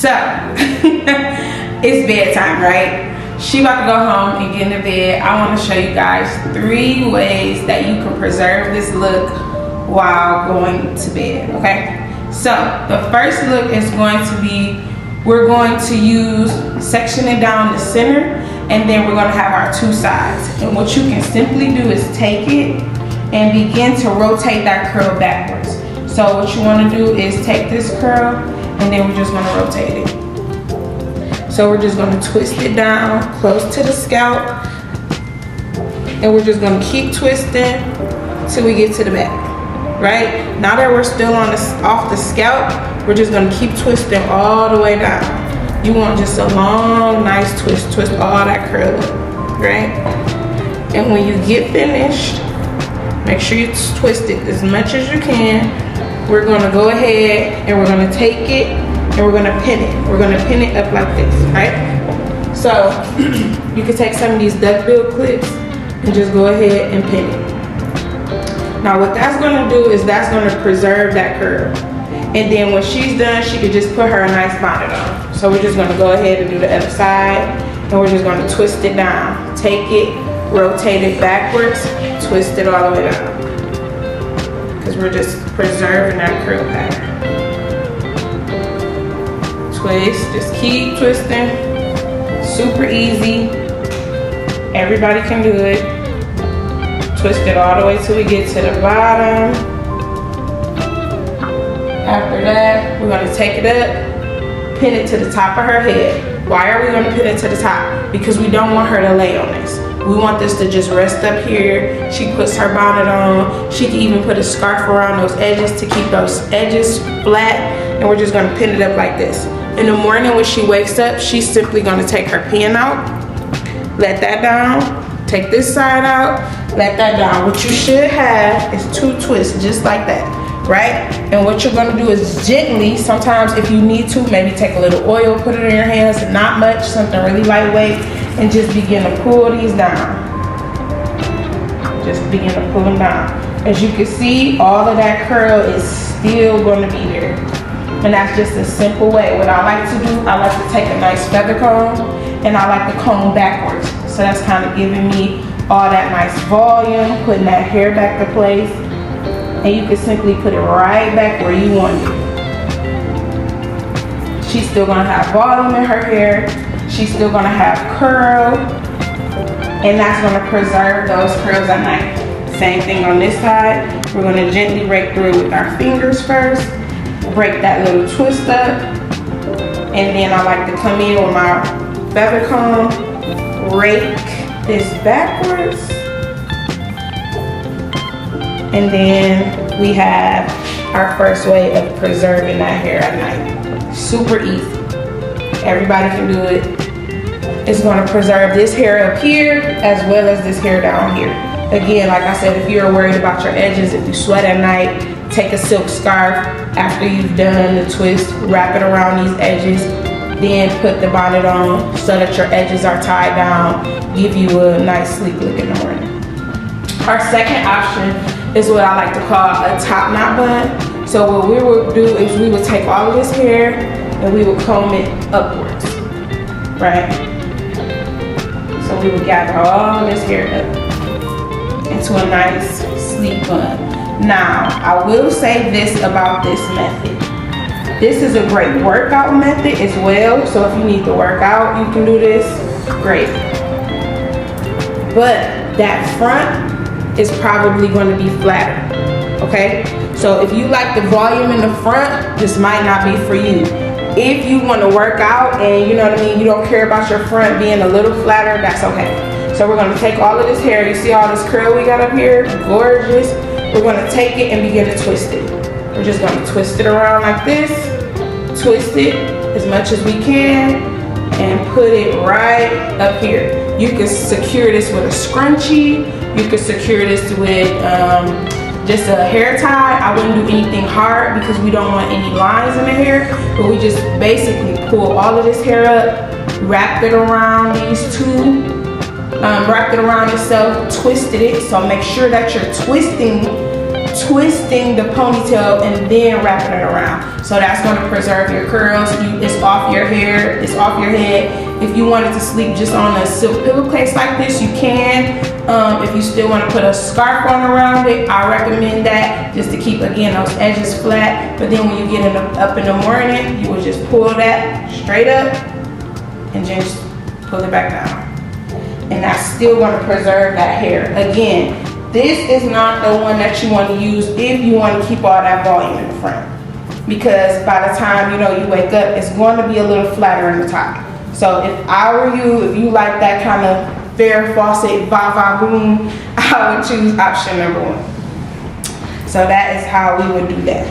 So, it's bedtime, right? She about to go home and get into bed. I want to show you guys 3 ways that you can preserve this look while going to bed, okay? So, the first look is going to be, we're going to use sectioning down the center, and then we're going to have our 2 sides. And what you can simply do is take it and begin to rotate that curl backwards. So what you want to do is take this curl, and then we're just going to rotate it. So we're just going to twist it down close to the scalp, and we're just going to keep twisting till we get to the back. Right? Now that we're still on off the scalp, we're just going to keep twisting all the way down. You want just a long, nice twist. Twist all that curl up, right? And when you get finished, make sure you twist it as much as you can. We're going to go ahead and we're going to take it and we're going to pin it. We're going to pin it up like this, right? So you can take some of these duckbill clips and just go ahead and pin it. Now what that's going to do is that's going to preserve that curl. And then when she's done, she could just put her a nice bonnet on. So we're just going to go ahead and do the other side, and we're just going to twist it down. Take it, rotate it backwards, twist it all the way down. Because we're just preserving that curl pattern. Twist, just keep twisting. Super easy. Everybody can do it. Twist it all the way till we get to the bottom. After that, we're going to take it up, pin it to the top of her head. Why are we going to pin it to the top? Because we don't want her to lay on this. We want this to just rest up here. She puts her bonnet on. She can even put a scarf around those edges to keep those edges flat. And we're just going to pin it up like this. In the morning when she wakes up, she's simply going to take her pin out, let that down, take this side out, let that down. What you should have is 2 twists just like that, right? And what you're going to do is gently, sometimes if you need to, maybe take a little oil, put it in your hands, not much, something really lightweight, and just begin to pull these down. Just begin to pull them down. As you can see, all of that curl is still going to be there. And that's just a simple way. What I like to do, I like to take a nice feather comb, and I like to comb backwards. So that's kind of giving me all that nice volume, putting that hair back to place. And you can simply put it right back where you want it. She's still gonna have volume in her hair. She's still gonna have curl. And that's gonna preserve those curls at night. Same thing on this side. We're gonna gently rake through it with our fingers first. Break that little twist up. And then I like to come in with my feather comb, rake this backwards. And then we have our first way of preserving that hair at night. Super easy. Everybody can do it. It's going to preserve this hair up here as well as this hair down here. Again, like I said, if you're worried about your edges, if you sweat at night, take a silk scarf after you've done the twist, wrap it around these edges, then put the bonnet on so that your edges are tied down, give you a nice sleek look in the morning. Our second option is what I like to call a top knot bun. So what we would do is we would take all of this hair and we would comb it upwards, right? So we would gather all of this hair up into a nice sleek bun. Now, I will say this about this method. This is a great workout method as well. So if you need to work out, you can do this, great. But that front is probably going to be flatter, okay? So if you like the volume in the front, this might not be for you. If you want to work out and you know what I mean, you don't care about your front being a little flatter, that's okay. So we're going to take all of this hair. You see all this curl we got up here? Gorgeous. We're going to take it and begin to twist it. We're just going to twist it around like this. Twist it as much as we can and put it right up here. You can secure this with a scrunchie. You can secure this with just a hair tie. I wouldn't do anything hard because we don't want any lines in the hair. But we just basically pull all of this hair up, wrap it around these 2. Wrapped it around yourself, twisted it. So make sure that you're twisting twisting the ponytail and then wrapping it around. So that's going to preserve your curls. It's off your hair, it's off your head. If you wanted to sleep just on a silk pillowcase like this, you can. If you still want to put a scarf on around it, I recommend that, just to keep, again, those edges flat. But then when you get up in the morning, you will just pull that straight up and just pull it back down. And that's still going to preserve that hair. Again, this is not the one that you want to use if you want to keep all that volume in the front. Because by the time, you know, you wake up, it's going to be a little flatter in the top. So if I were you, if you like that kind of Farrah Fawcett va-va-boom, I would choose option number 1. So that is how we would do that.